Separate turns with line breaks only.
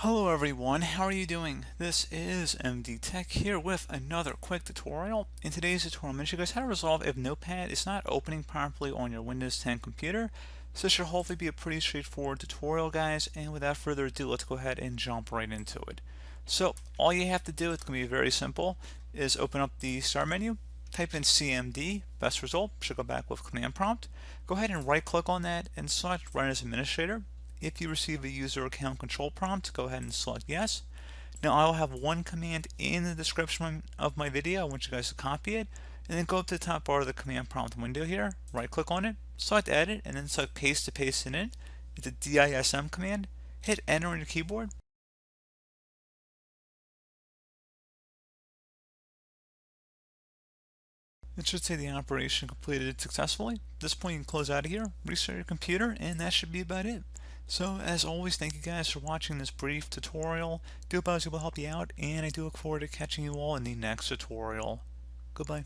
Hello everyone, how are you doing? This is MD Tech here with another quick tutorial. In today's tutorial, I'm going to show you guys how to resolve if Notepad is not opening properly on your Windows 10 computer. So this should hopefully be a pretty straightforward tutorial, guys, and without further ado, let's go ahead and jump right into it. So all you have to do, it's going to be very simple, is open up the start menu, type in CMD, best result, should go back with command prompt. Go ahead and right click on that and select Run as Administrator. If you receive a user account control prompt, go ahead and select yes. Now I will have one command in the description of my video. I want you guys to copy it and then go up to the top bar of the command prompt window here, right click on it, select edit, and then select paste to paste it in. It's a DISM command. Hit enter on your keyboard. It should say the operation completed successfully. At this point, you can close out of here, restart your computer, and that should be about it. So, as always, thank you guys for watching this brief tutorial. Do hope I was able to help you out, and I do look forward to catching you all in the next tutorial. Goodbye.